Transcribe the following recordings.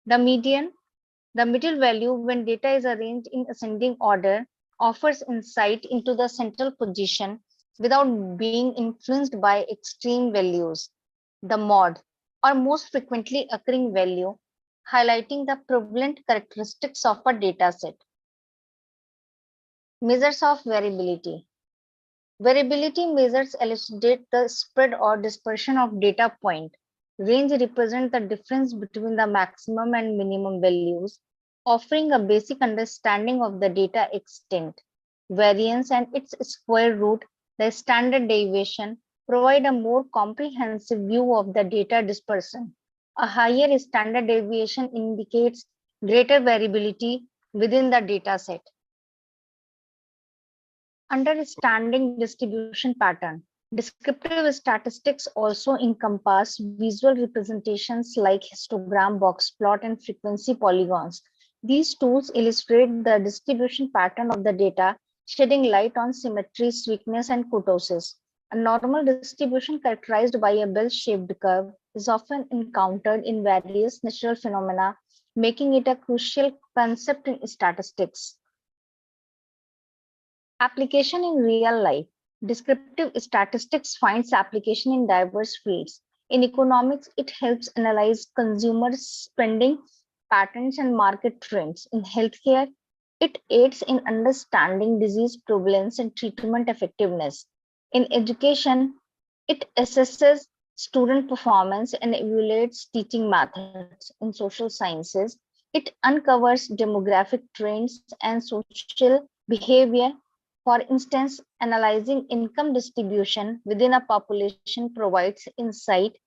The median, the middle value when data is arranged in ascending order, offers insight into the central position without being influenced by extreme values. The mode, or most frequently occurring value, highlighting the prevalent characteristics of a dataset. Measures of variability. Variability measures elucidate the spread or dispersion of data point. Range represents the difference between the maximum and minimum values, offering a basic understanding of the data extent. Variance and its square root, the standard deviation, provide a more comprehensive view of the data dispersion. A higher standard deviation indicates greater variability within the dataset. Understanding distribution pattern. Descriptive statistics also encompass visual representations like histogram, box plot, and frequency polygons. These tools illustrate the distribution pattern of the data, shedding light on symmetry, weakness, and kurtosis. A normal distribution characterized by a bell-shaped curve is often encountered in various natural phenomena, making it a crucial concept in statistics. Application in real life. Descriptive statistics finds application in diverse fields. In economics, it helps analyze consumer spending patterns and market trends. In healthcare, it aids in understanding disease prevalence and treatment effectiveness. In education, it assesses student performance and evaluates teaching methods. In social sciences, it uncovers demographic trends and social behavior. For instance, analyzing income distribution within a population provides insight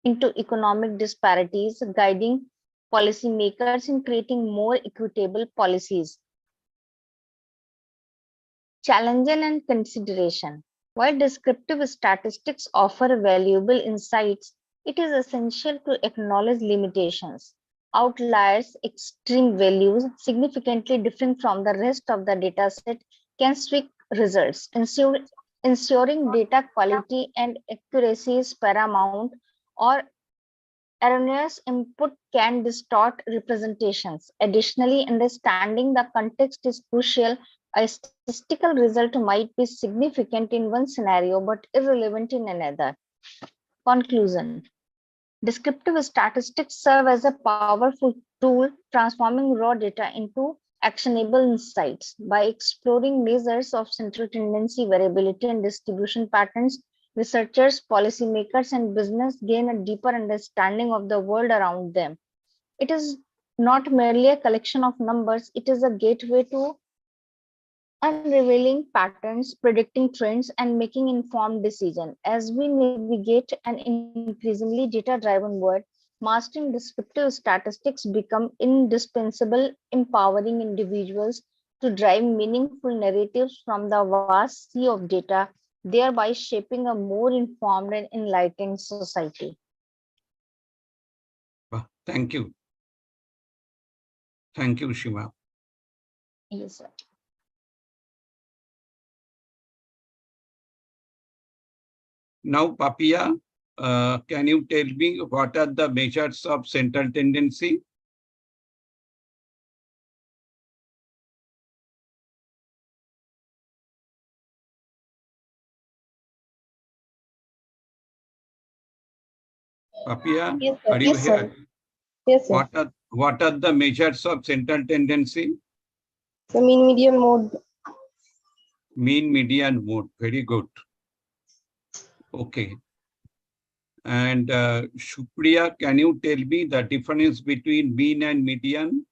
into economic disparities, guiding policymakers in creating more equitable policies. Challenge and consideration. While descriptive statistics offer valuable insights, it is essential to acknowledge limitations. Outliers, extreme values, significantly different from the rest of the dataset can swing results. Ensuring data quality and accuracy is paramount, or erroneous input can distort representations. Additionally, understanding the context is crucial. A statistical result might be significant in one scenario but irrelevant in another. Conclusion. Descriptive statistics serve as a powerful tool transforming raw data into actionable insights. By exploring measures of central tendency, variability, and distribution patterns, researchers, policymakers, and business gain a deeper understanding of the world around them. It is not merely a collection of numbers, it is a gateway to unrevealing patterns, predicting trends, and making informed decisions. As we navigate an increasingly data-driven world, mastering descriptive statistics become indispensable, empowering individuals to drive meaningful narratives from the vast sea of data, thereby shaping a more informed and enlightened society. Thank you. Thank you, Shiva. Yes, sir. Now, Papia, can you tell me what are the measures of central tendency? Papia, yes, are you yes, here? sir. Yes, sir. What are the measures of central tendency? The mean median mode. Mean median mode. Very good. Okay. And Supriya, can you tell me the difference between mean and median?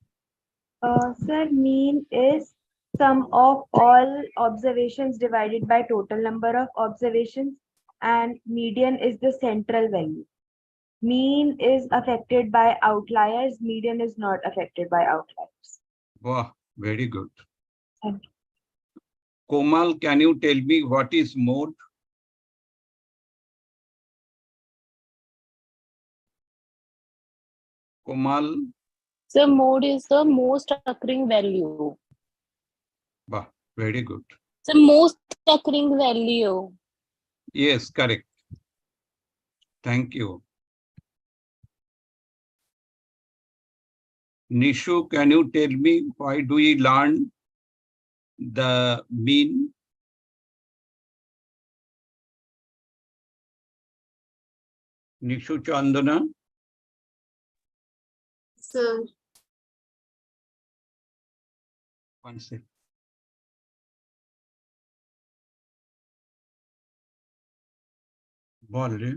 Sir, mean is sum of all observations divided by total number of observations, and median is the central value. Mean is affected by outliers, median is not affected by outliers. Wow, very good. Thank you. Komal, can you tell me what is mode? Komal? So mode is the most occurring value. Wow, very good. The most occurring value. Yes, correct. Thank you. Nishu, can you tell me why do we learn the mean? Nishu Chandana. Sir, One second. बोल रहे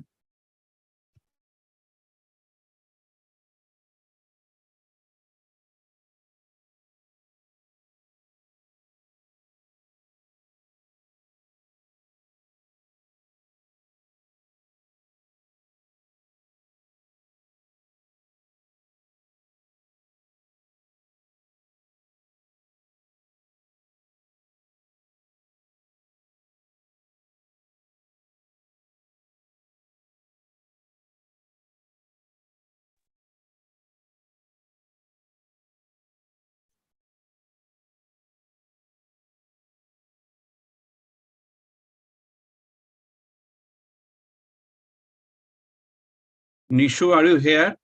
Nishu, are you here?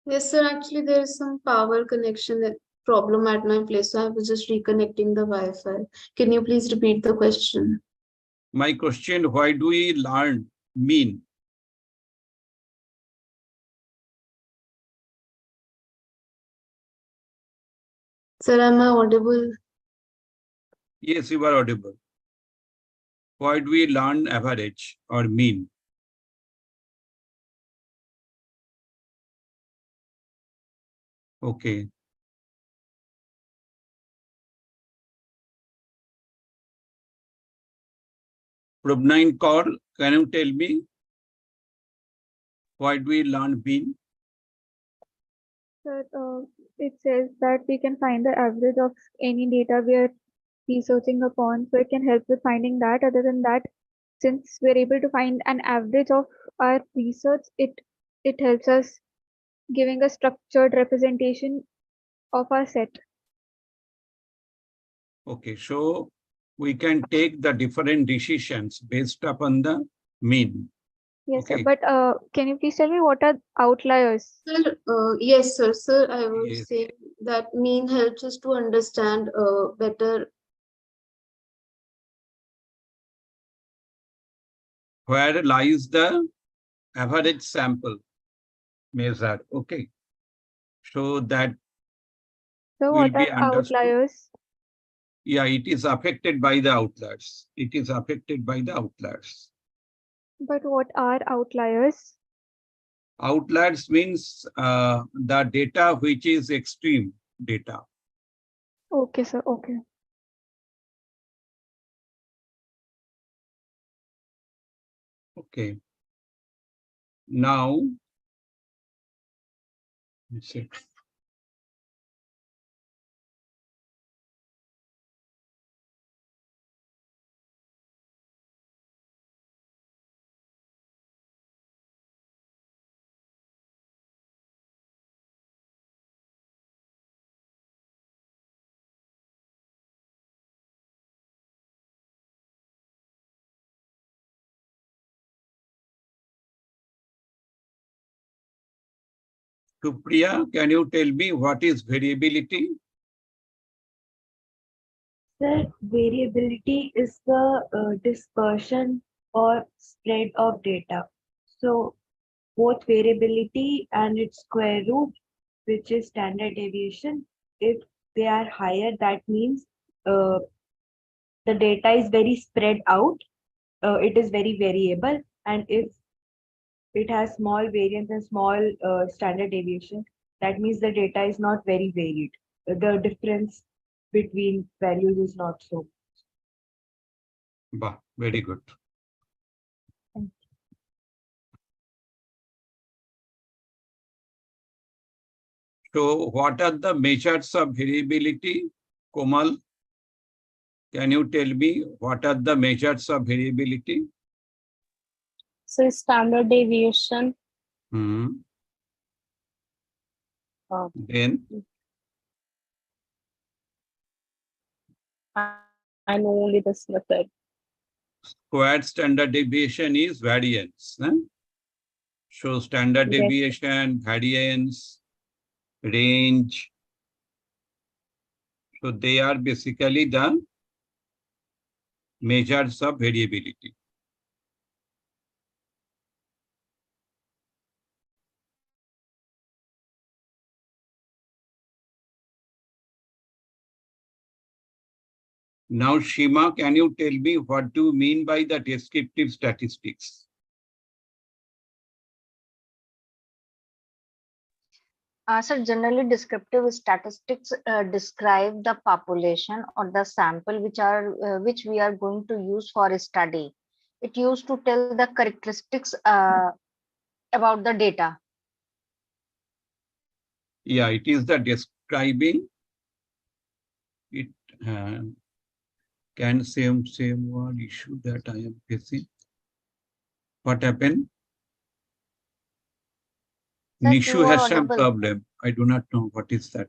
yes, sir. Actually, there is some power connection that problem at my place, so I was just reconnecting the Wi-Fi. Can you please repeat the question? My question, why do we learn mean? Sir, am I audible? Yes, you are audible. Why do we learn average or mean? Okay. Prabnine Kaur, can you tell me why do we learn mean? Sir, it says that we can find the average of any data we are researching upon, so it can help with finding that. Other than that, since we're able to find an average of our research, it helps us giving a structured representation of our set. Okay, so we can take the different decisions based upon the mean. Yes, Okay. sir. But can you please tell me what are outliers? Sir, yes, sir. Sir, I was Yes. saying that mean helps us to understand better. Where lies the average sample measured? Okay. So that So will what be are understood. outliers? Yeah, it is affected by the outliers. It is affected by the outliers. But what are outliers? Outliers means the data which is extreme data. Okay, sir. Okay. Okay. Now, let's see. Supriya, can you tell me what is variability? Sir, variability is the dispersion or spread of data. So both variability and its square root, which is standard deviation, if they are higher, that means uh, the data is very spread out. It is very variable, and if it has small variance and small standard deviation, that means the data is not very varied. The difference between values is not so. Bah, very good. So what are the measures of variability? Komal, can you tell me what are the measures of variability? So standard deviation. Hmm. Uh, Then I know only this method. squared standard deviation is variance. So standard Yes. deviation, variance, range. So they are basically the measures of variability. Now, Shima, can you tell me what do you mean by the descriptive statistics? So generally, descriptive statistics describe the population or the sample which we are going to use for a study. It used to tell the characteristics about the data. Yeah, it is the describing. It can same one issue that I am facing. What happened? Sir, Nishu you are has some audible. problem. I do not know what is that.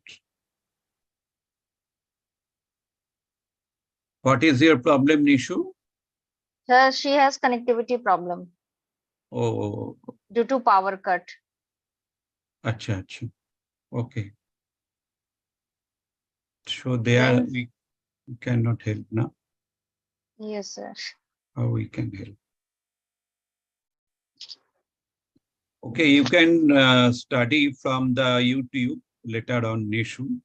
What is your problem, Nishu? Sir, she has connectivity problem Oh, due to power cut. acha. Okay. So there we cannot help now. Yes, sir. How we can help? Okay, you can study from the YouTube later on, Nishu.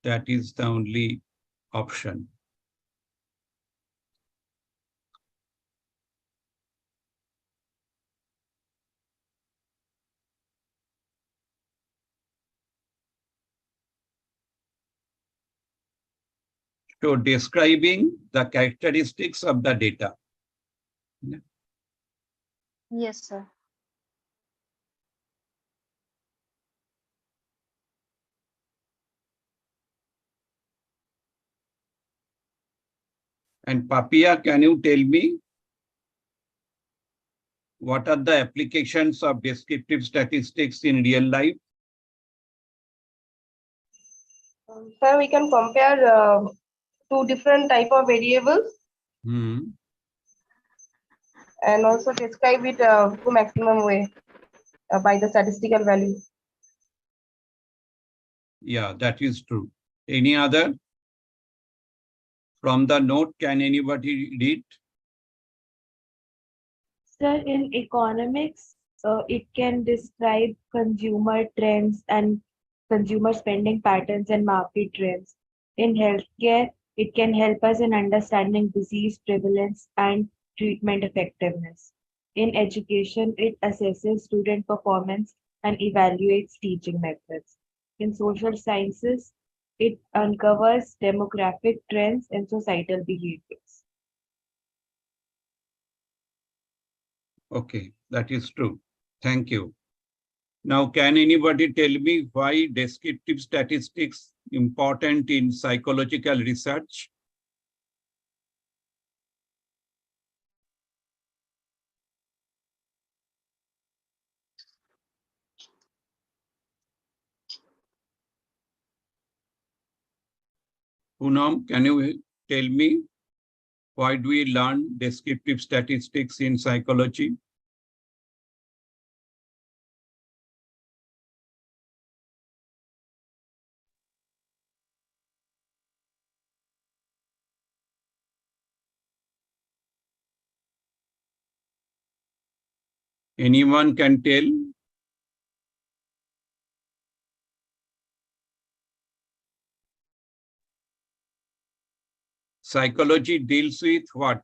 That is the only option. So describing the characteristics of the data. Yes, sir. And Papia, can you tell me what are the applications of descriptive statistics in real life? Sir, we can compare two different type of variables and also describe it to maximum way by the statistical value. Yeah, that is true. Any other? From the note, can anybody read? Sir, in economics, it can describe consumer trends and consumer spending patterns and market trends. In healthcare, it can help us in understanding disease prevalence and treatment effectiveness. In education, it assesses student performance and evaluates teaching methods. In social sciences, it uncovers demographic trends and societal behaviors. Okay, that is true. Thank you. Now, can anybody tell me why descriptive statistics important in psychological research? Poonam, can you tell me why do we learn descriptive statistics in psychology? Anyone can tell? Psychology deals with what?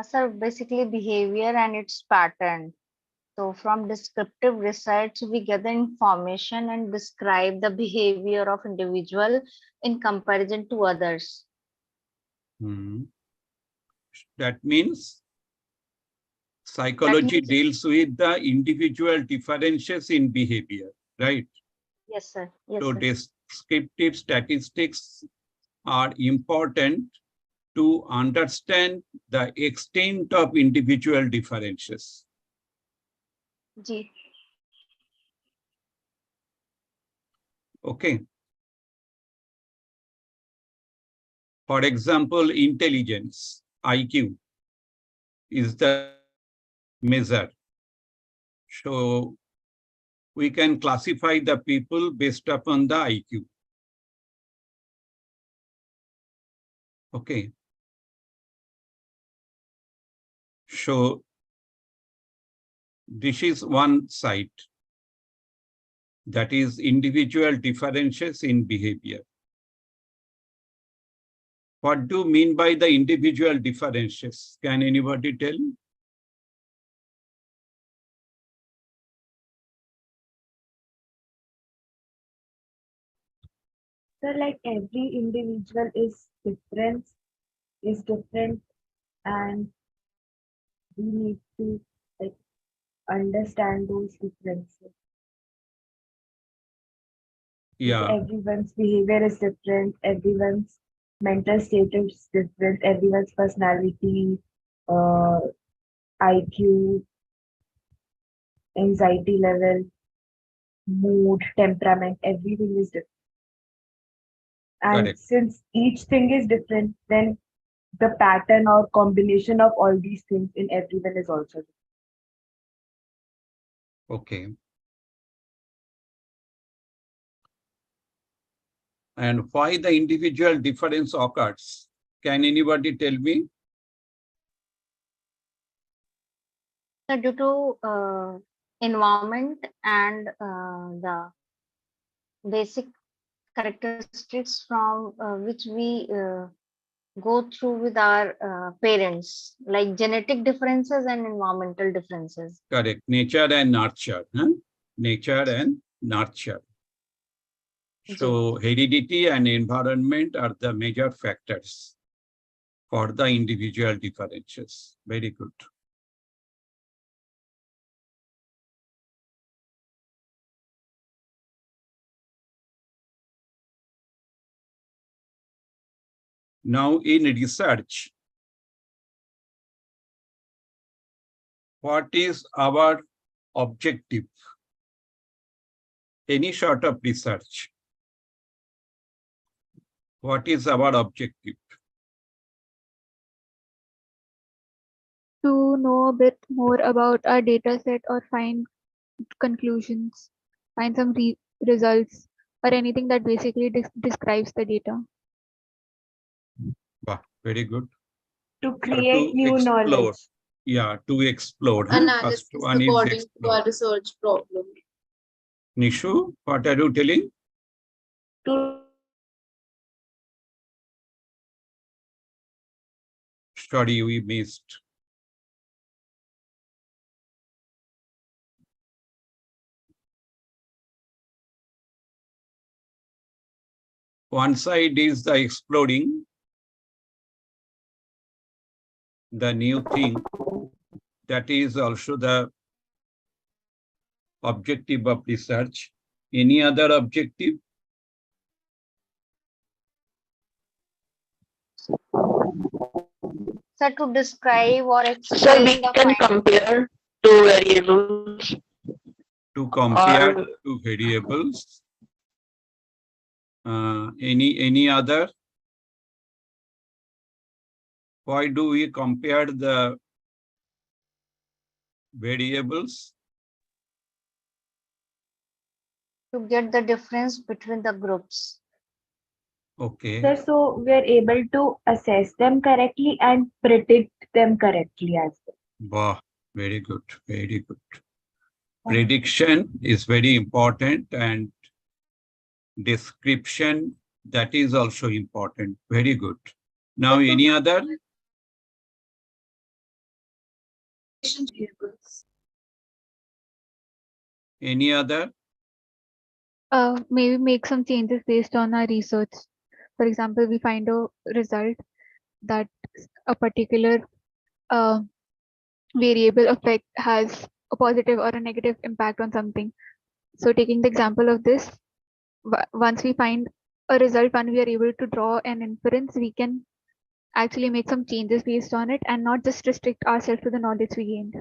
Sir, basically behavior and its pattern. So from descriptive research, we gather information and describe the behavior of individual in comparison to others. That means That psychology means, deals with the individual differences in behavior, right? yes, sir. Yes, So sir. descriptive statistics are important to understand the extent of individual differences. Ji. Okay. For example, intelligence, IQ, is the measure. So we can classify the people based upon the IQ. Okay. So this is one side, that is individual differences in behavior. What do you mean by the individual differences? Can anybody tell? So like every individual is different, and we need to like understand those differences. Yeah, Everyone's behavior is different, everyone's mental state is different, everyone's personality, uh, IQ, anxiety level, mood, temperament, everything is different. And correct. since each thing is different, then the pattern or combination of all these things in everyone is also different. Okay. And why the individual difference occurs? Can anybody tell me? So due to environment and the basic characteristics from which we go through with our parents, like genetic differences and environmental differences. Correct. Nature and nurture. Huh? Nature and nurture. So heredity and environment are the major factors for the individual differences. Very good. Now in research, what is our objective? Any sort of research. What is our objective? To know a bit more about our data set or find conclusions, find some results, or anything that basically describes the data. Wow, very good. To So create to new explore. knowledge. Yeah, to explore. Huh? First Analysis one is according to explore. our research problem. Nishu, what are you telling? To Sorry, we missed. One side is the exploring the new thing. That is also the objective of research. Any other objective? So to describe or So explain we the can compare two variables. To compare Or two variables. Any other? Why do we compare the variables? to get the difference between the groups. Okay. so we're able to assess them correctly and predict them correctly as well. Wow, very good, very good. Prediction is very important, and description, that is also important. Very good. Now, any other? Any other? Maybe make some changes based on our research. For example, we find a result that a particular variable effect has a positive or a negative impact on something. So taking the example of this, once we find a result and we are able to draw an inference, we can actually make some changes based on it and not just restrict ourselves to the knowledge we gained.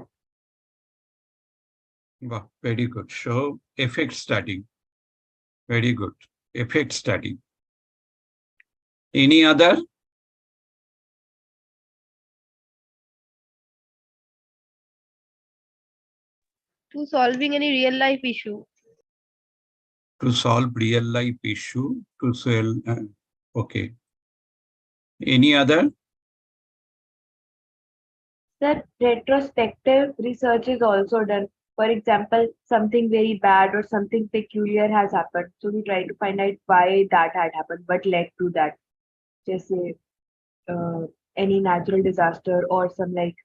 Wow, very good. So, effect study. Very good. Effect study. Any other? To solving any real life issue. to solve real life issue, to sell. Okay. Any other? Sir, retrospective research is also done. For example, something very bad or something peculiar has happened. So we try to find out why that had happened, what led to that. Just say any natural disaster or some like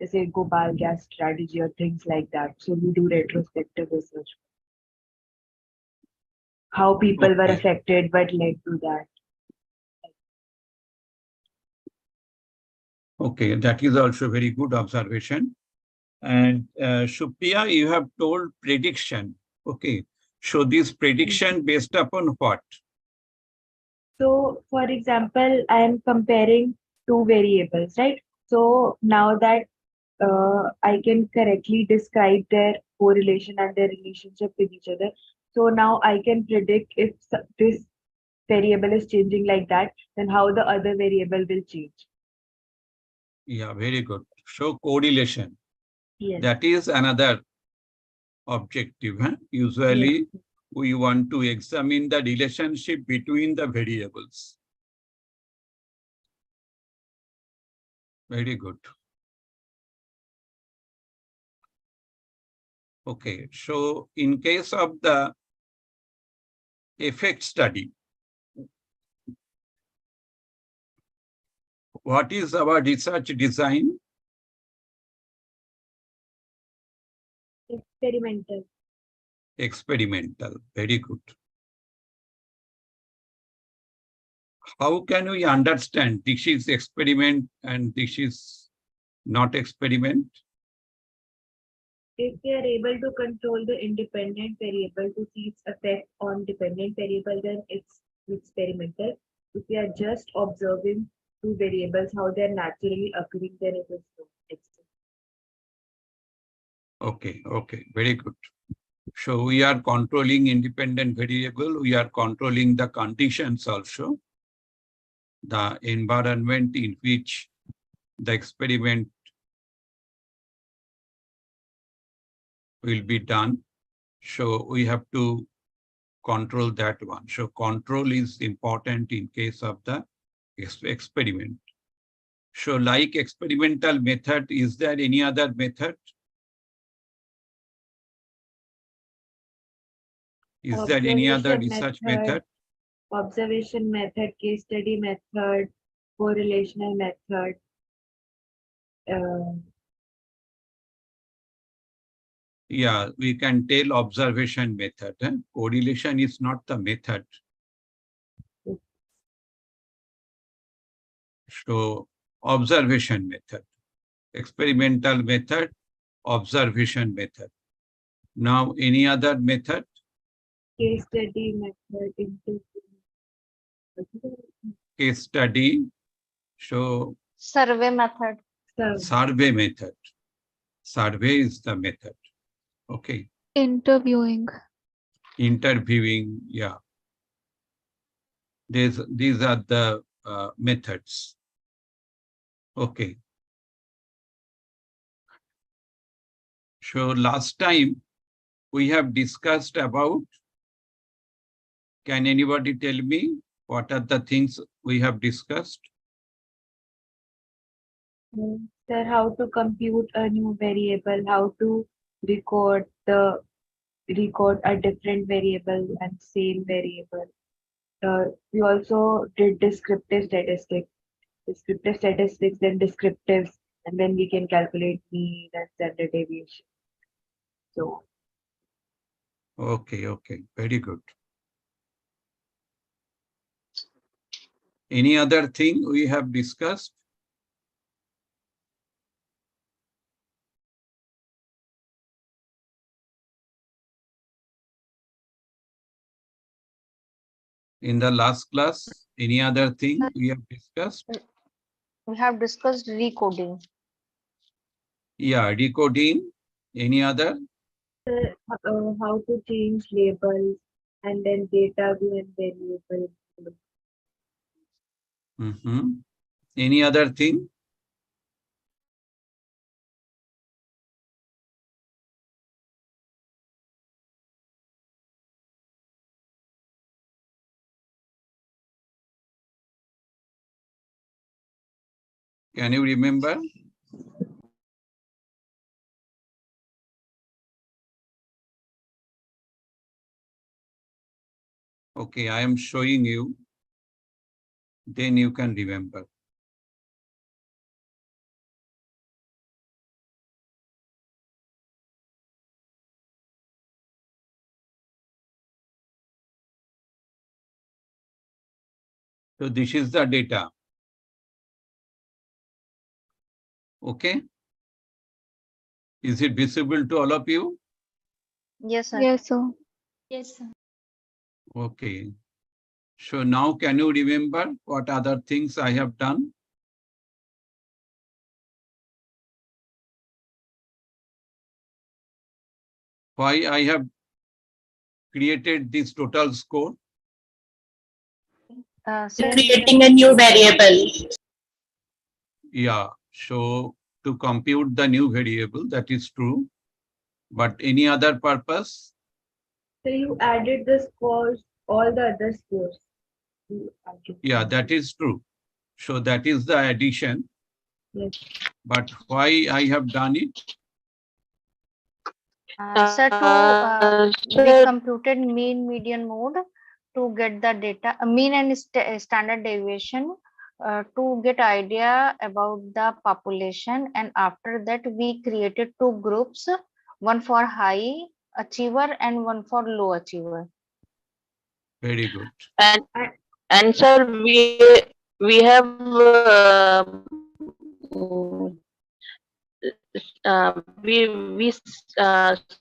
say Gopal gas strategy or things like that. So we do retrospective research. How people were Okay. affected, what led to that. Okay, that is also very good observation. And Supriya, you have told prediction. Okay. So this prediction based upon what? So, for example, I am comparing two variables, right? So now that I can correctly describe their correlation and their relationship with each other. So now I can predict if this variable is changing like that, then how the other variable will change. Yeah, very good. So correlation. Yes. That is another objective. Huh? Usually we want to examine the relationship between the variables. Very good. Okay, so in case of the effect study, what is our research design? Experimental. Experimental. Very good. How can we understand this is experiment and this is not experiment? If we are able to control the independent variable to see its effect on dependent variable, then it's experimental. If we are just observing two variables, how they're naturally occurring, then it is not experimental. Okay, okay, very good. So we are controlling independent variable, we are controlling the conditions also, the environment in which the experiment will be done. So we have to control that one. So control is important in case of the experiment. So like experimental method, is there any other method? Is there any other research method? Observation method, case study method, correlational method. Yeah, we can tell observation method. Correlation is not the method. So observation method, experimental method, observation method. Now any other method? Case study method, interview. Case study. So Survey method. survey method. Survey is the method. Okay. Interviewing. Interviewing, yeah. These are the methods. Okay. So last time we have discussed about, can anybody tell me what are the things we have discussed? Sir, how to compute a new variable, how to record a different variable and same variable. We also did descriptive statistics, then descriptives, and then we can calculate mean and standard deviation. So, Okay, okay, very good. Any other thing we have discussed? In the last class, any other thing we have discussed? We have discussed recoding. Yeah, decoding. Any other? how to change labels and then data view and variable. Any other thing? Can you remember? Okay, I am showing you. Then you can remember. So this is the data. Okay. Is it visible to all of you? Yes, sir. Yes, sir. Yes, sir. Okay. So now can you remember what other things I have done? Why I have created this total score? Since Creating a new variable. Yeah. So to compute the new variable, that is true. But any other purpose? So you added the scores, all the other scores. Yeah, that is true. So that is the addition. Yes. But why I have done it? we computed mean median mode to get the data, mean and standard deviation to get idea about the population, and after that we created two groups, one for high achiever and one for low achiever. Very good. And sir, we have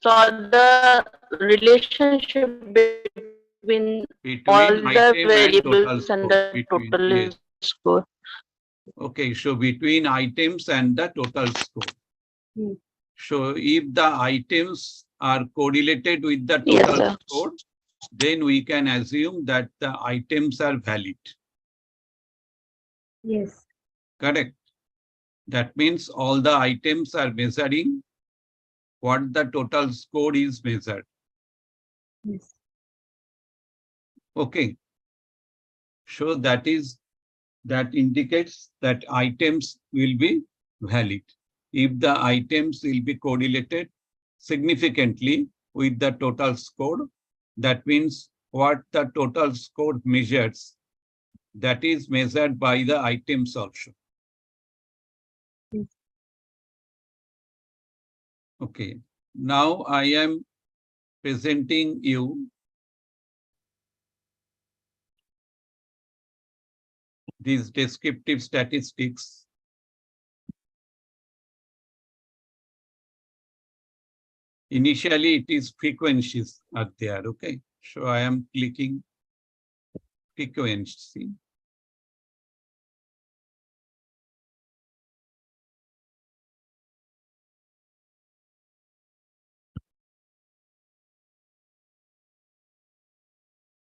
saw the relationship between all Between the item and total variables and score. the Between, total yes. score. Okay, so between items and the total score. Hmm. So if the items are correlated with the Yes, total sir. score, then we can assume that the items are valid. Yes. Correct. That means all the items are measuring what the total score is measured. Yes. Okay. So that indicates that items will be valid. If the items will be correlated significantly with the total score, that means what the total score measures, that is measured by the items also. Yes. Okay. Now I am presenting you these descriptive statistics. Initially, it is frequencies are there. Okay. So I am clicking frequency.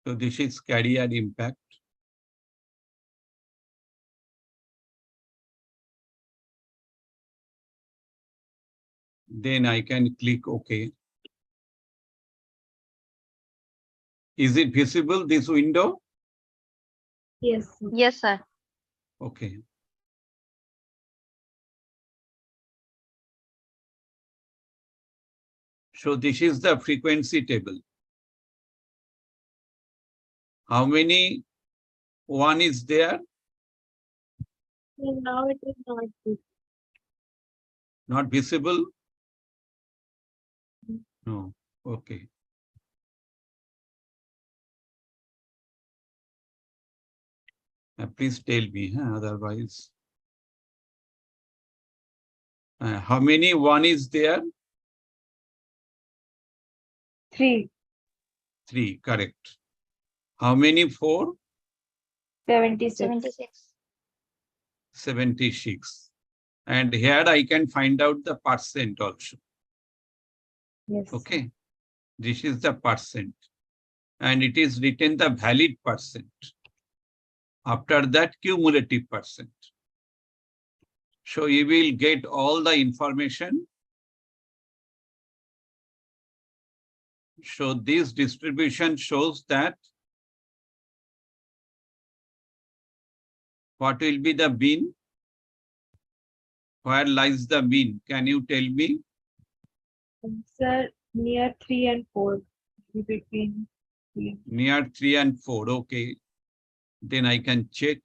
So this is career impact. Then I can click OK. Is it visible, this window? Yes. Yes, sir. Okay. So this is the frequency table. How many one is there? Now it is not good. Not visible? No. Okay. Please tell me, otherwise. How many one is there? 3. 3, correct. How many 4? 76. 76. 76. And here I can find out the percent also. Yes. Okay. This is the percent. And it is written the valid percent. After that, cumulative percent. So you will get all the information. So this distribution shows that what will be the mean? Where lies the mean? Can you tell me? Sir, near 3 and 4. Between 3 and 4. Near 3 and 4. Okay. Then I can check.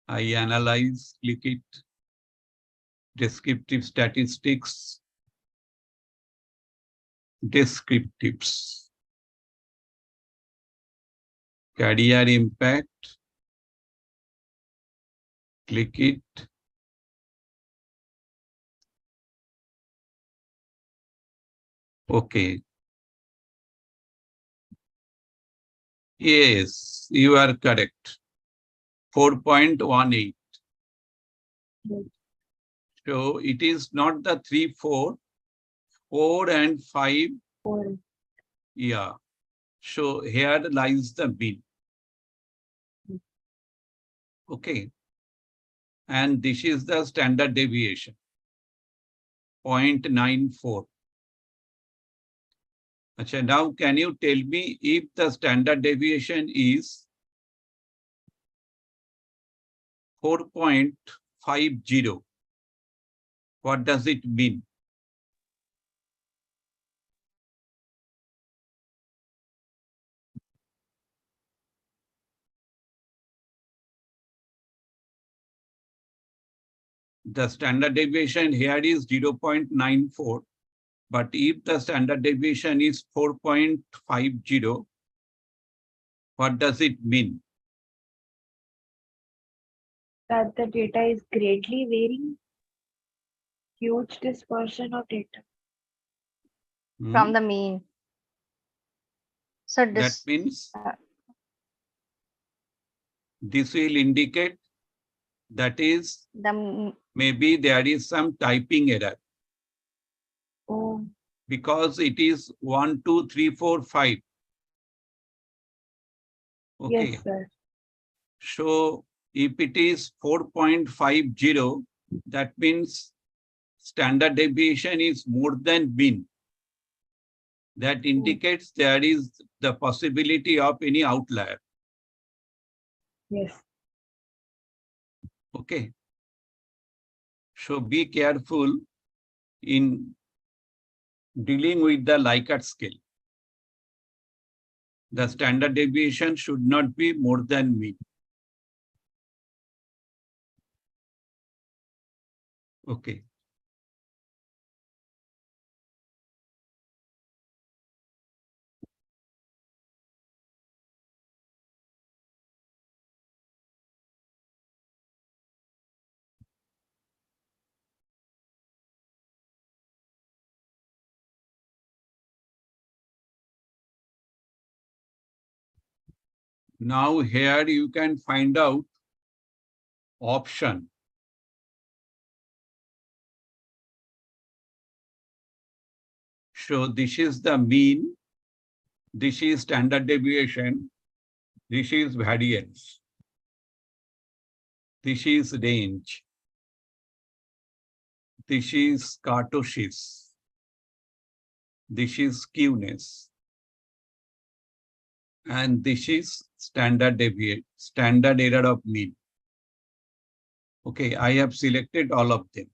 I analyze, click it. Descriptive statistics. Descriptives. Career impact. Click it. Okay. Yes, you are correct. 4.18. So it is not the 3, 4, 4 and 5. 4. Yeah. So here lies the mean. Okay. And this is the standard deviation. 0.94. Achha, now can you tell me if the standard deviation is 4.50? What does it mean? The standard deviation here is 0.94. But if the standard deviation is 4.50, what does it mean? That the data is greatly varying. Huge dispersion of data. From the mean. So That means this will indicate that is maybe there is some typing error. Oh. Because it is 1, 2, 3, 4, 5. Okay. Yes, sir. So if it is 4.50, that means standard deviation is more than mean. That indicates there is the possibility of any outlier. Yes. Okay. So be careful in dealing with the Likert scale. The standard deviation should not be more than mean. Okay. Now here you can find out option. So this is the mean, this is standard deviation, this is variance, this is range, this is kurtosis, this is skewness, and this is standard deviation, standard error of mean. Okay, I have selected all of them.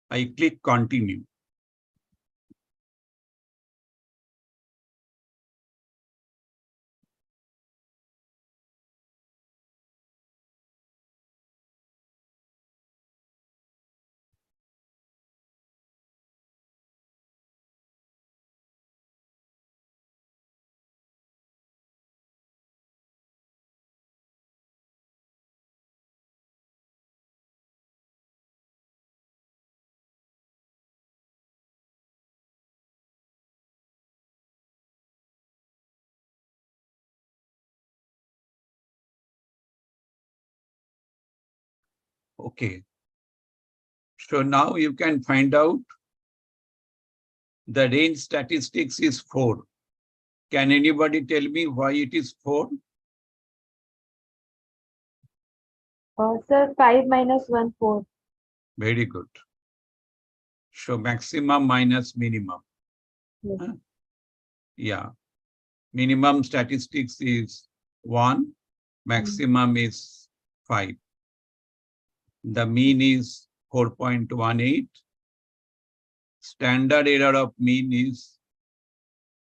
I click continue. Okay. So now you can find out the range statistics is 4. Can anybody tell me why it is 4? Sir, 5 minus 1, 4. Very good. So maximum minus minimum. Yes. Huh? Yeah. Minimum statistics is 1, maximum is 5. The mean is 4.18. Standard error of mean is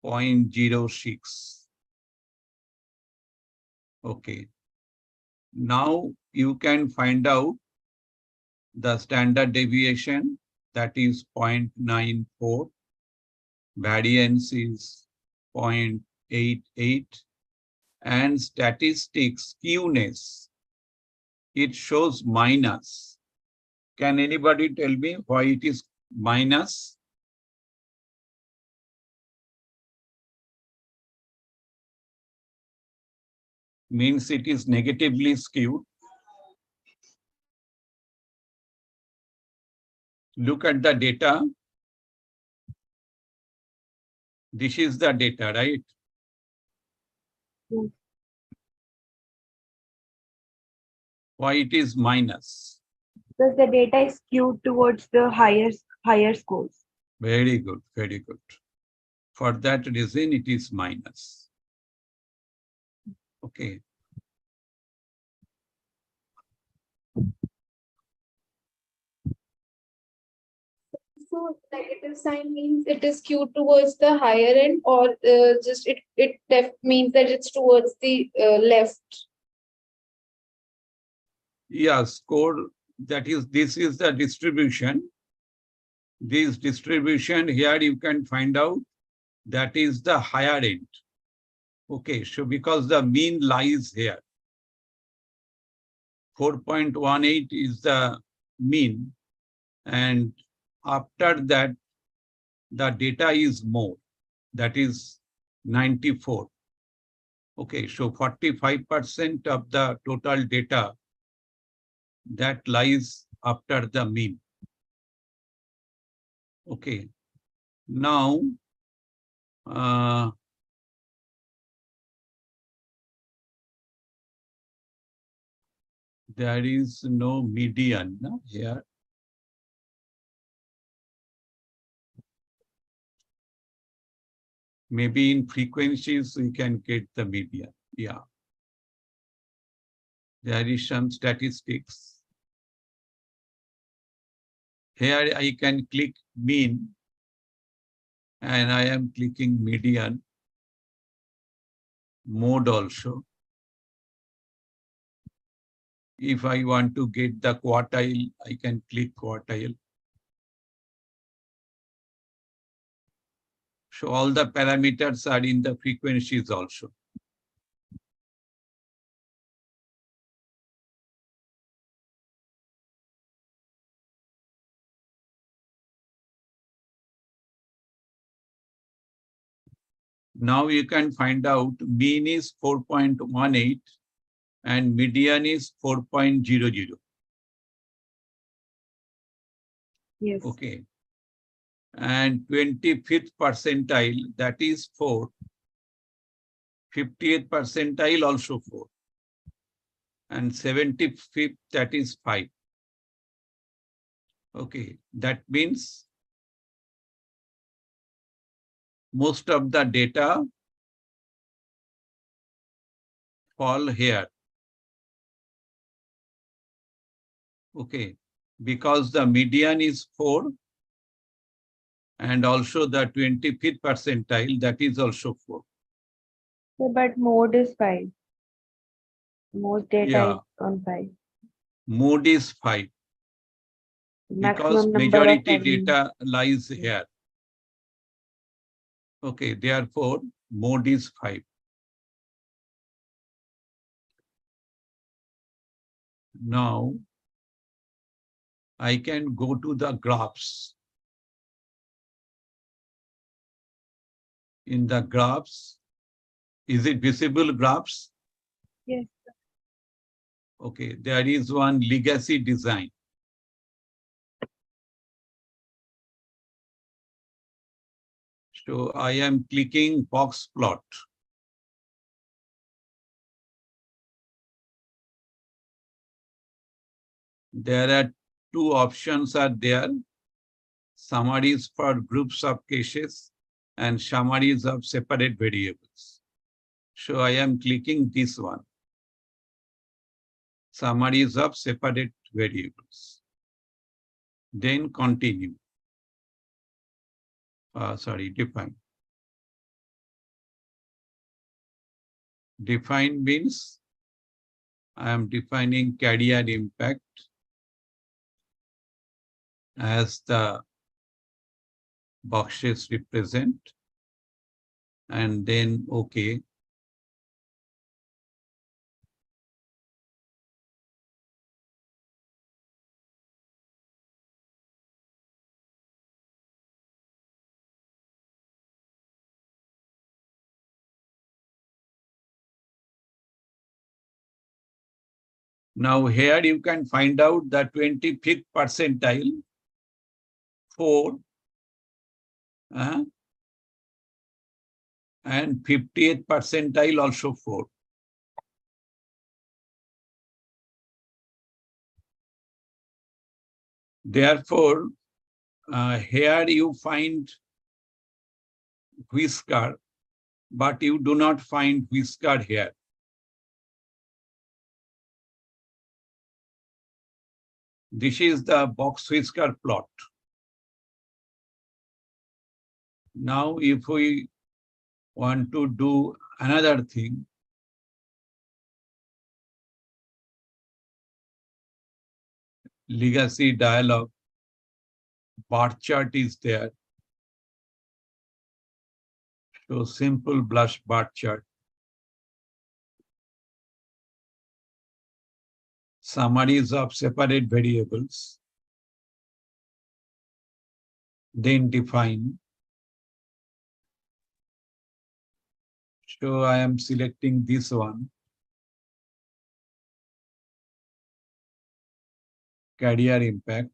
0.06. Okay. Now you can find out the standard deviation, that is 0.94. Variance is 0.88. And statistics skewness, it shows minus. Can anybody tell me why it is minus? Means it is negatively skewed. Look at the data. This is the data, right? Yes. Why it is minus? Because the data is skewed towards the higher scores. Very good, very good. For that reason, it is minus. Okay. So negative sign means it is skewed towards the higher end, or just it means that it's towards the left. Yeah, score, that is, this is the distribution. This distribution here you can find out that is the higher end. Okay, so because the mean lies here. 4.18 is the mean, and after that, the data is more, that is 94. Okay, so 45% of the total data that lies after the mean. Okay, now there is no median here. Maybe in frequencies we can get the median. Yeah. There is some statistics. Here I can click mean, and I am clicking median. Mode also. If I want to get the quartile, I can click quartile. So all the parameters are in the frequencies also. Now you can find out mean is 4.18 and median is 4.00. Yes. Okay. And 25th percentile, that is 4. 50th percentile also 4. And 75th, that is 5. Okay, that means most of the data fall here. Okay, because the median is 4 and also the 25th percentile, that is also 4. So, but mode is 5. Most data is on 5. Mode is 5. Because Maximum number majority of data lies here. Okay, therefore, mode is 5. Now, I can go to the graphs. In the graphs, is it visible graphs? Yes. Okay, there is one legacy design. So I am clicking box plot. There are two options are there. Summaries for groups of cases and summaries of separate variables. So I am clicking this one. Summaries of separate variables. Then continue. Define. Define means I am defining carrier impact as the boxes represent, and then OK. Now here you can find out the 25th percentile, 4, and 50th percentile also 4. Therefore, here you find whisker, but you do not find whisker here. This is the box whisker plot. Now, if we want to do another thing, legacy dialog, bar chart is there. So simple blush bar chart. Summaries of separate variables. Then define. So I am selecting this one. Carrier impact.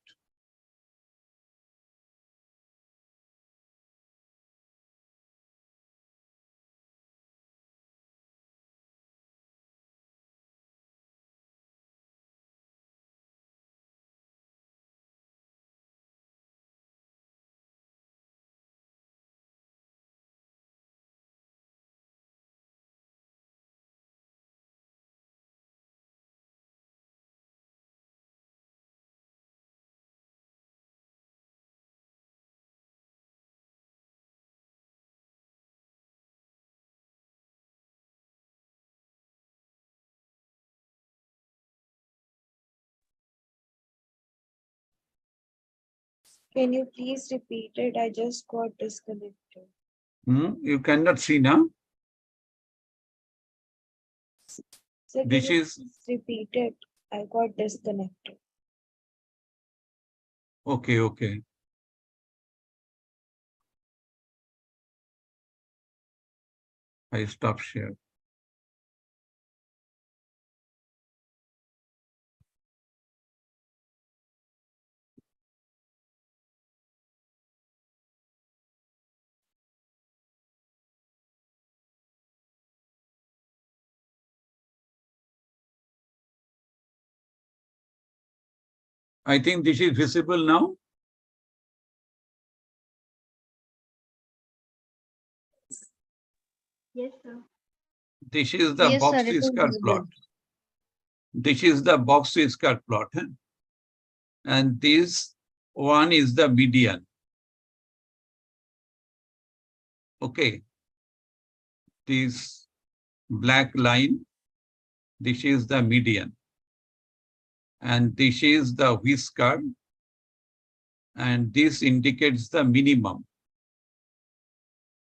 Can you please repeat it? I just got disconnected. You cannot see now. So This is repeat it. I got disconnected. okay. I stop share. I think this is visible now. Yes, sir. This is the Yes, box sir, it is whisker visible. plot. This is the box whisker plot. And this one is the median. Okay. This black line, this is the median. And this is the whisker. And this indicates the minimum.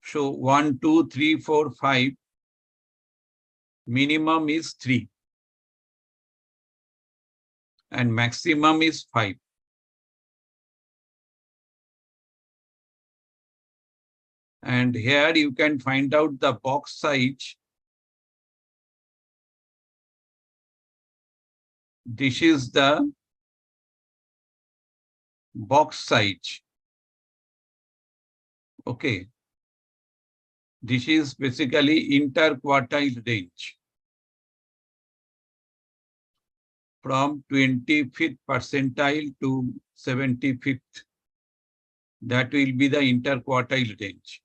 So 1, 2, 3, 4, 5. Minimum is 3. And maximum is 5. And here you can find out the box size. This is the box size. Okay. This is basically interquartile range from 25th percentile to 75th. That will be the interquartile range.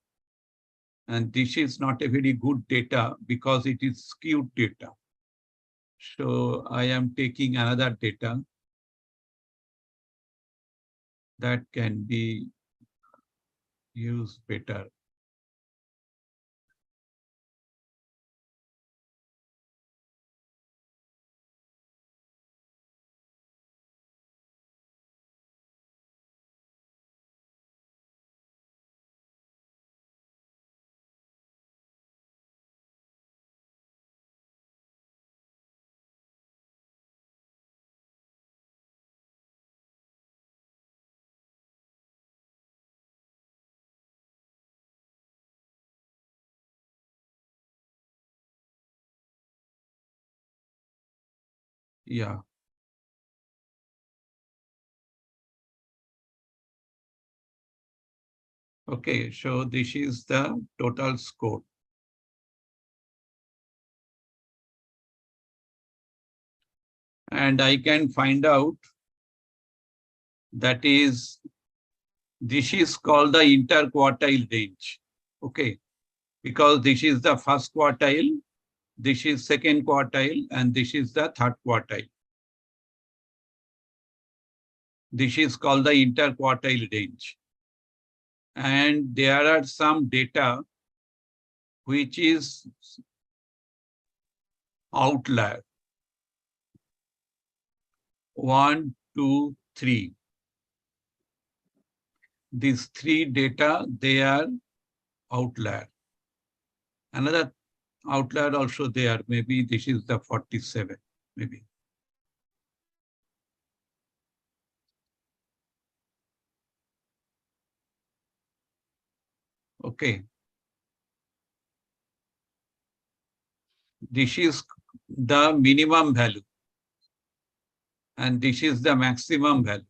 And this is not a very good data because it is skewed data. So I am taking another data that can be used better. Yeah. Okay, so this is the total score. And I can find out that is, this is called the interquartile range. Okay, because this is the first quartile, this is second quartile, and this is the third quartile. This is called the interquartile range. And there are some data which is outlier. 1, 2, 3. These 3 data, they are outlier. Another outlier also there, maybe this is the 47, maybe. Okay. This is the minimum value. And this is the maximum value.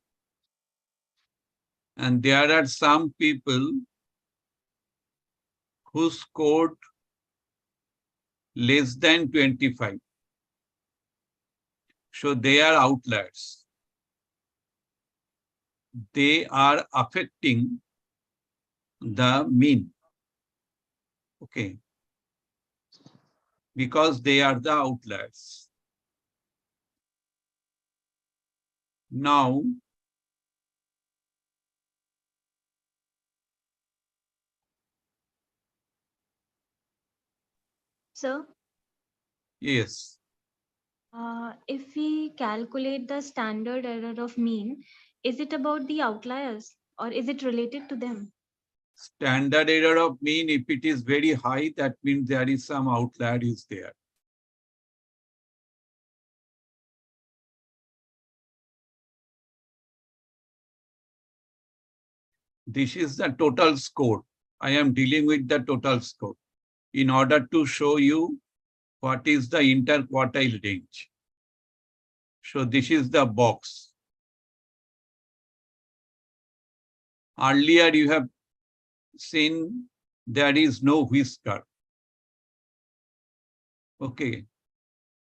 And there are some people who scored less than 25. So they are outliers. They are affecting the mean. Okay. Because they are the outliers. Now, Sir, yes. if we calculate the standard error of mean, is it about the outliers or is it related to them? Standard error of mean, if it is very high, that means there is some outlier is there. This is the total score. I am dealing with the total score in order to show you what is the interquartile range. So this is the box. Earlier you have seen there is no whisker. Okay,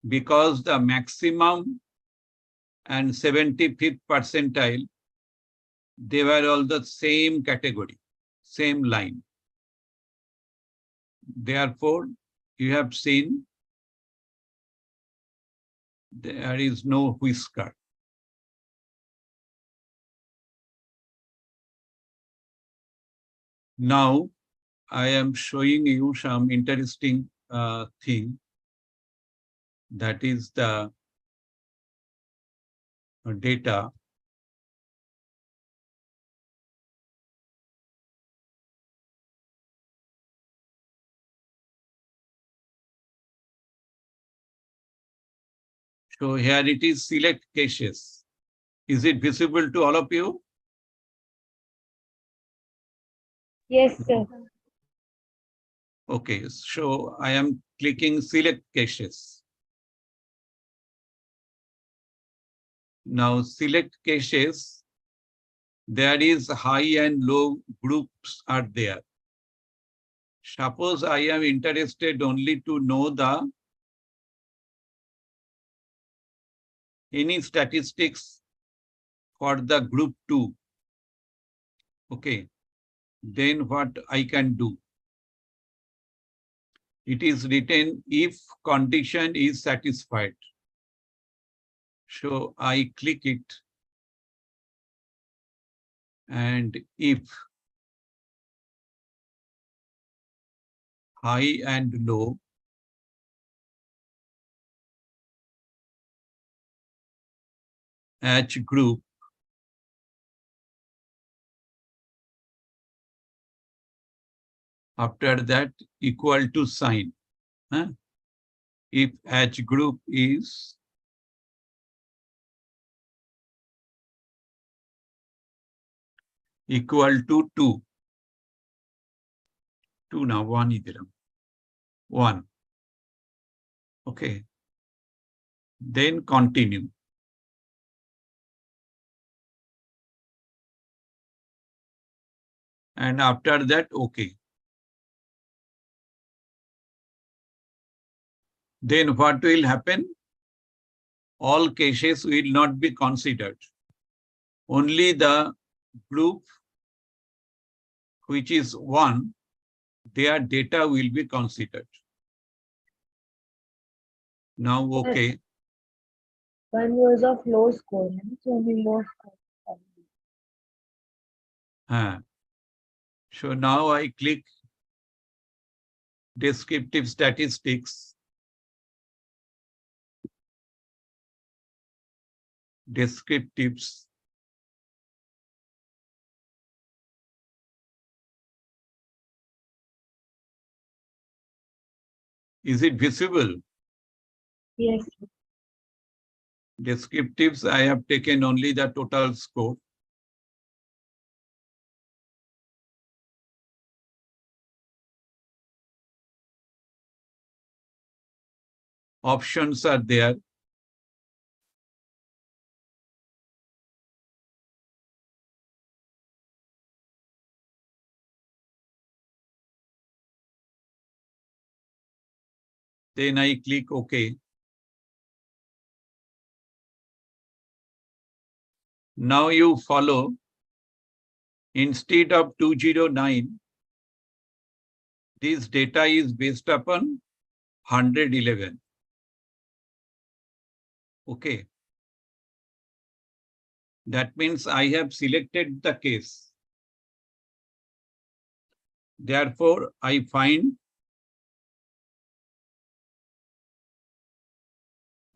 because the maximum and 75th percentile, they were all the same category, same line. Therefore, you have seen there is no whisker. Now, I am showing you some interesting thing. That is the data. So here it is select caches. Is it visible to all of you? Yes, sir. Okay, so I am clicking select caches. Now select caches, there is high and low groups are there. Suppose I am interested only to know the any statistics for the group 2. Okay, then what I can do? It is written if condition is satisfied. So I click it. And if high and low H group after that equal to sign. Huh? If H group is equal to 2. 2 now, 1 idiram. 1. Okay. Then continue. And after that, okay. Then what will happen? All cases will not be considered. Only the group which is 1, their data will be considered. Now, okay. One was of low score, so only low score. So now I click descriptive statistics. Descriptives. Is it visible? Yes. Descriptives, I have taken only the total score. Options are there. Then I click OK. Now you follow. Instead of 209, this data is based upon 111. Okay. That means I have selected the case. Therefore, I find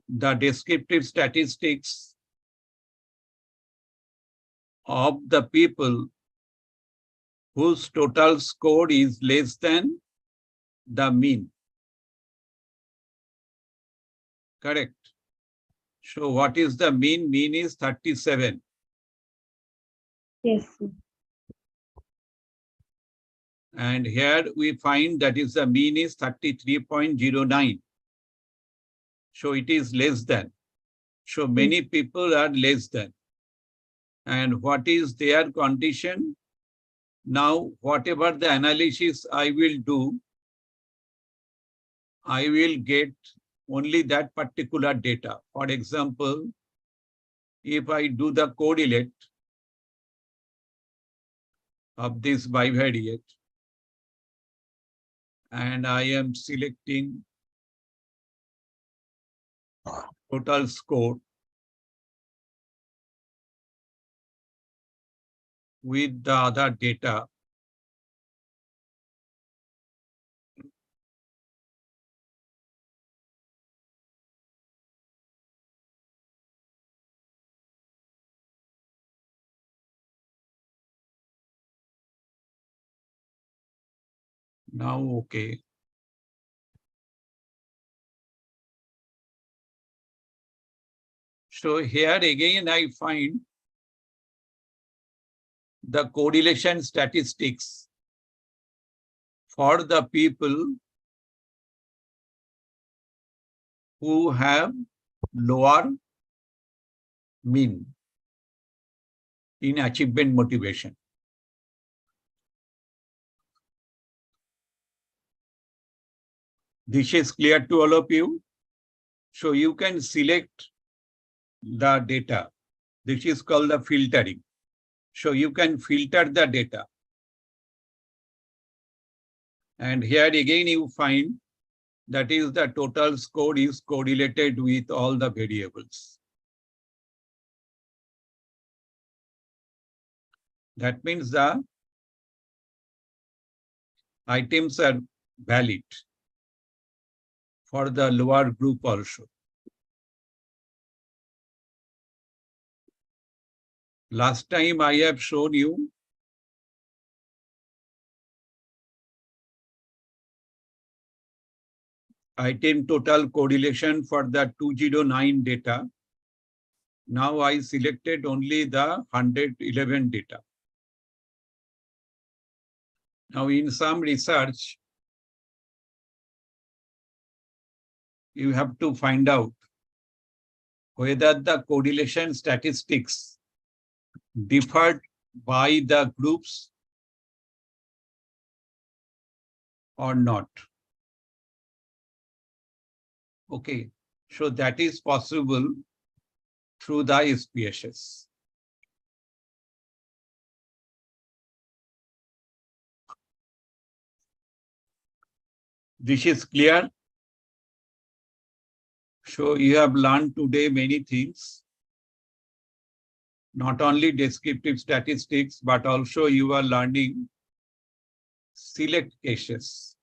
the descriptive statistics of the people whose total score is less than the mean. Correct. So what is the mean? Mean is 37. Yes. And here we find that is the mean is 33.09. So it is less than. So many people are less than. And what is their condition? Now, whatever the analysis I will do, I will get only that particular data. For example, if I do the correlate of this bivariate, and I am selecting total score with the other data, now okay. So here again I find the correlation statistics for the people who have lower mean in achievement motivation. This is clear to all of you. So you can select the data. This is called the filtering. So you can filter the data. And here again you find that is the total score is correlated with all the variables. That means the items are valid for the lower group also. Last time I have shown you item total correlation for the 209 data. Now I selected only the 111 data. Now in some research, you have to find out whether the correlation statistics differed by the groups or not. Okay, so that is possible through the SPSS. This is clear. So you have learned today many things, not only descriptive statistics, but also you are learning select cases.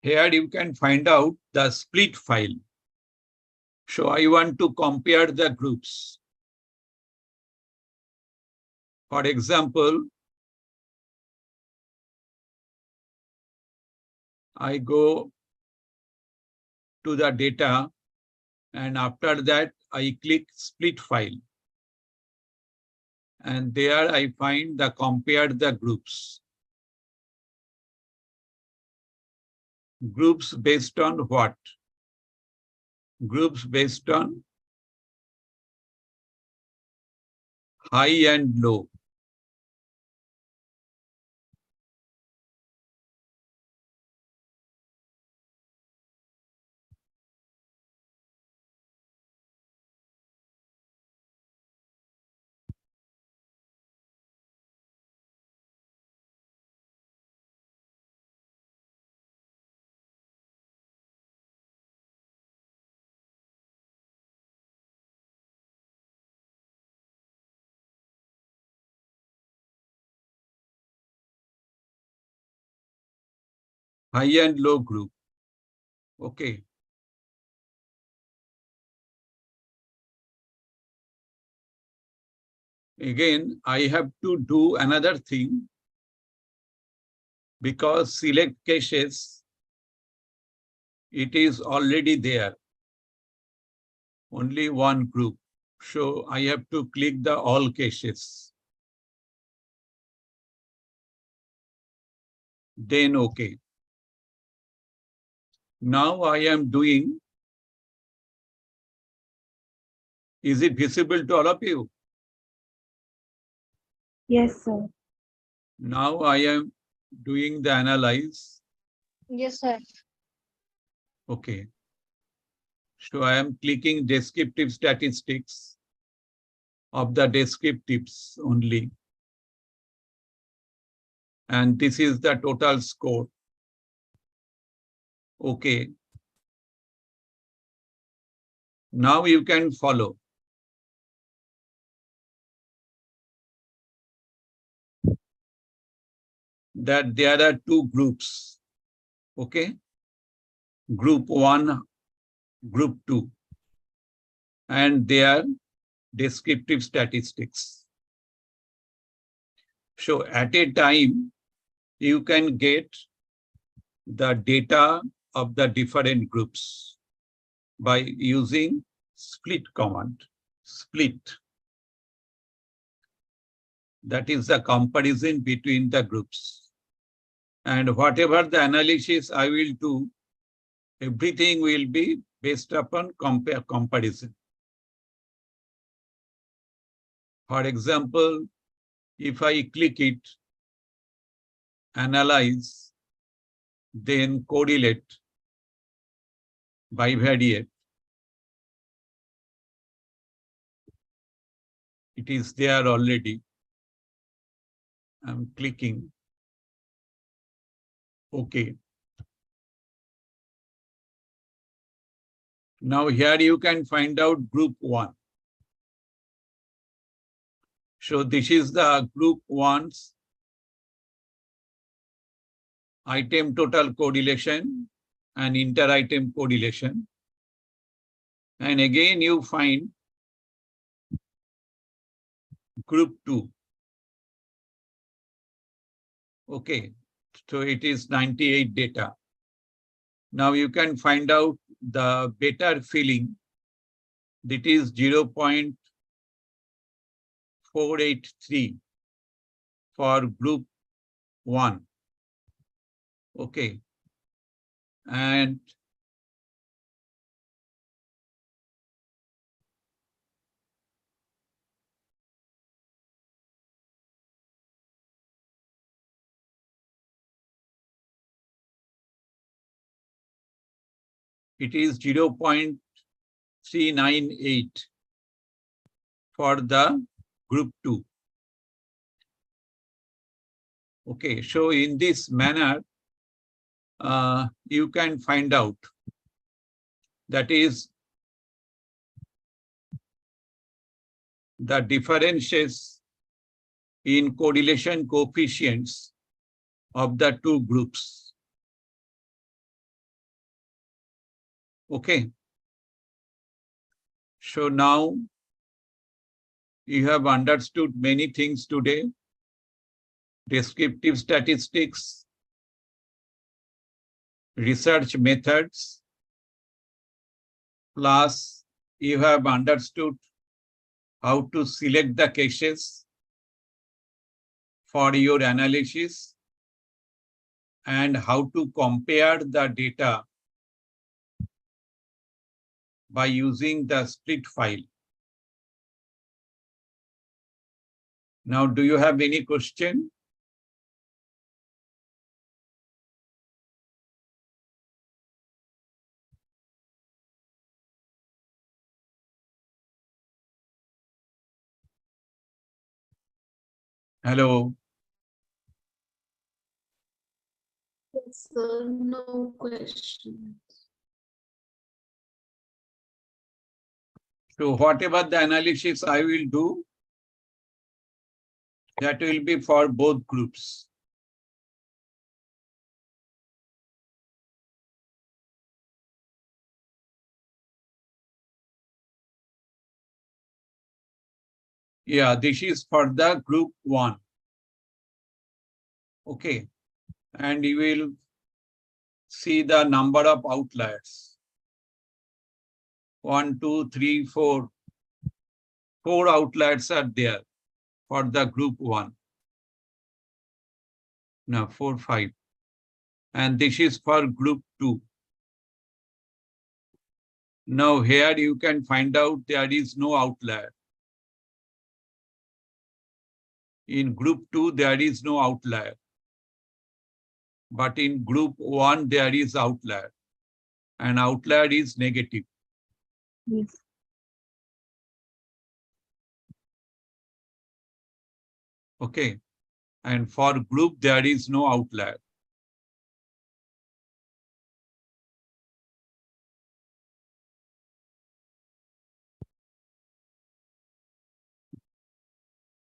Here you can find out the split file. So I want to compare the groups. For example, I go to the data and after that I click split file. And there I find the compared the groups. Groups based on what? Groups based on high and low. High and low group. Okay. Again, I have to do another thing because select caches, it is already there. Only one group. So I have to click the all caches. Then okay. Now I am doing. Is it visible to all of you? Yes, sir. Now I am doing the analyze. Yes, sir. Okay. So I am clicking descriptive statistics of the descriptives only. And this is the total score. Okay. Now you can follow. That there are two groups. Okay. Group 1, group 2. And they are descriptive statistics. So at a time, you can get the data of the different groups by using split command. Split. That is the comparison between the groups. And whatever the analysis I will do, everything will be based upon comparison. For example, if I click it, analyze, then correlate, bivariate. It is there already. I'm clicking. Okay. Now here you can find out group 1. So this is the group 1's item total correlation and inter-item correlation. And again you find group 2. Okay, so it is 98 data. Now you can find out the better filling. That is 0.483 for group 1. Okay. And it is 0.398 for the group 2. Okay, so in this manner, you can find out, that is, the differences in correlation coefficients of the two groups. Okay. So now you have understood many things today. Descriptive statistics, research methods, plus you have understood how to select the cases for your analysis and how to compare the data by using the split file. Now, do you have any question? Hello. Yes, sir, no questions. So whatever the analysis I will do, that will be for both groups. Yeah, this is for the group 1. Okay, and you will see the number of outliers. 1, 2, 3, 4. 4 outliers are there for the group 1. No, 4, 5. And this is for group 2. Now here you can find out there is no outlier. In group 2, there is no outlier. But in group 1, there is outlier. And outlier is negative. Yes. Okay. And for group, there is no outlier.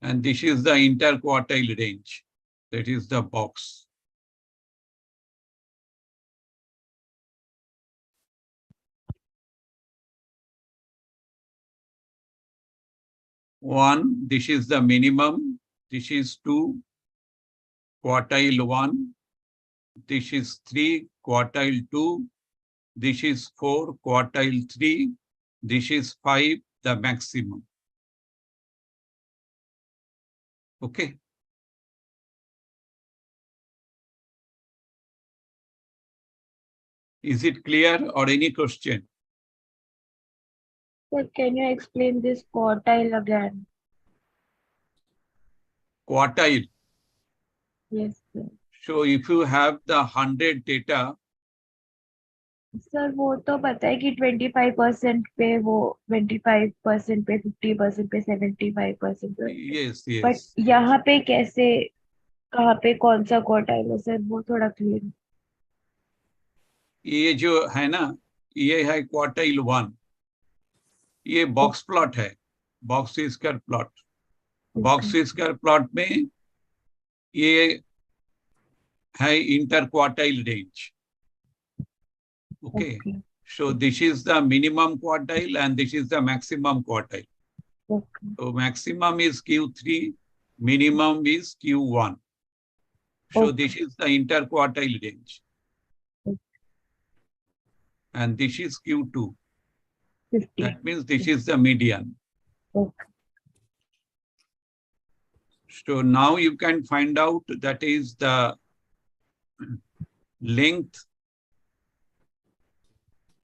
And this is the interquartile range. That is the box. One, this is the minimum. This is 2, quartile 1. This is 3, quartile 2. This is 4, quartile 3. This is 5, the maximum. Okay. Is it clear or any question? Sir, can you explain this quartile again? Quartile. Yes, sir. So if you have the 100 data, sir वो तो पता है कि 25% पे वो 25% पे 50% पे 75% पे yes, बट yes. यहाँ पे कैसे कहाँ पे कौन सा क्वार्टाइल है सर वो थोड़ा क्लियर ये जो है ना, ये है क्वार्टाइल 1, ये बॉक्स प्लॉट है, box square plot. Box square plot में ये है inter quartile range. Okay. So this is the minimum quartile and this is the maximum quartile. Okay. So maximum is Q3, minimum is Q1. So this is the interquartile range. And this is Q2. 50. That means this is the median. Okay. So now you can find out that is the length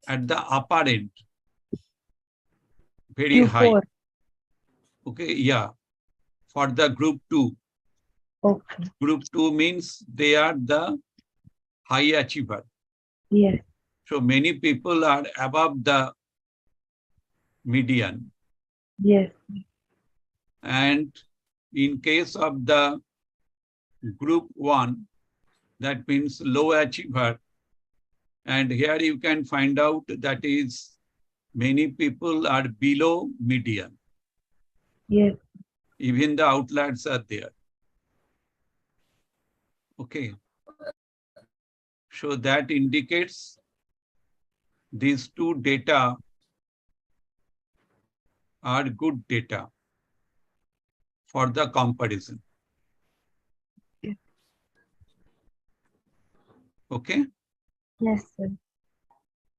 at the upper end. Very Q4. high. Okay, yeah. For the group 2. Okay. Group 2 means they are the high achiever. Yes. So many people are above the median. Yes. And in case of the group 1, that means low achiever. And here you can find out that is many people are below median. Yes. Even the outliers are there. Okay. So that indicates these two data are good data for the comparison. Okay. Yes, sir.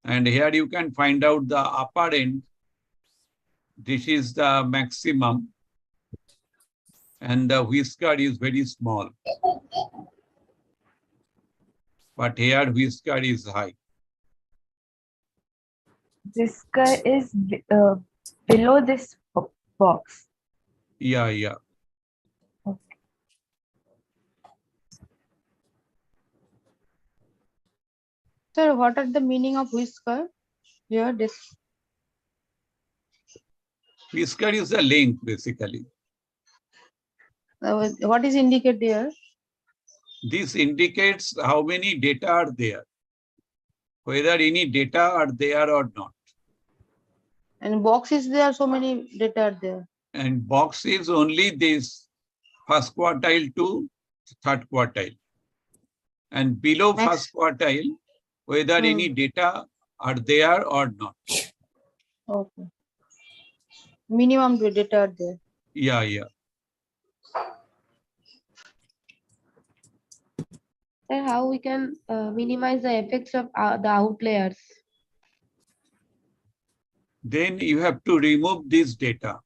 And here you can find out the upper end. This is the maximum. And the whisker is very small. But here whisker is high. Whisker is below this box. Yeah, yeah. Okay. Sir, what are the meaning of whisker? Here, this Whisker is the length basically. what is indicated there? This indicates how many data are there, whether any data are there or not. And box is there, so many data are there. And box is only this first quartile to third quartile. And below first quartile, whether any data are there or not. Okay. Minimum data are there. Yeah, yeah. Sir, how we can minimize the effects of the outliers? Then you have to remove this data.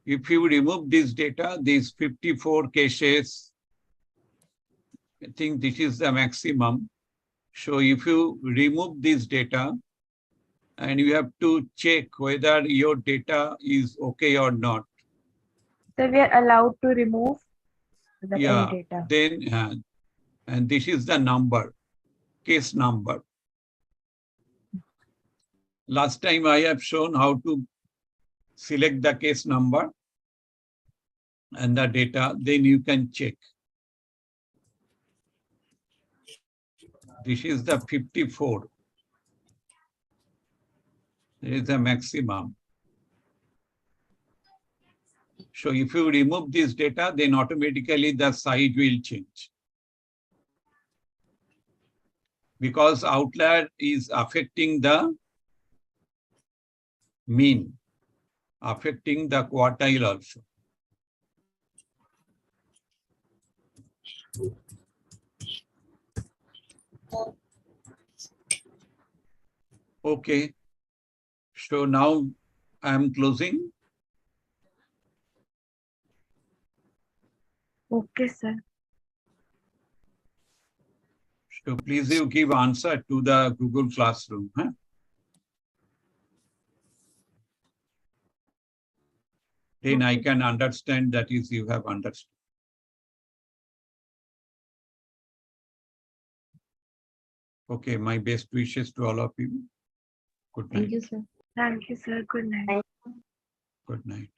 If you remove this data, these 54 cases, I think this is the maximum. So if you remove this data, and you have to check whether your data is okay or not. So we are allowed to remove the data. Then, and this is the number, case number. Last time I have shown how to select the case number and the data, then you can check. This is the 54. There is the maximum. So if you remove this data, then automatically the size will change. Because outlier is affecting the mean, affecting the quartile also. Okay. So now I am closing. Okay, sir. So please you give answer to the Google Classroom. Huh? Then I can understand that is you have understood. Okay, my best wishes to all of you. Good night. Thank you, sir. Thank you, sir. Good night. Good night.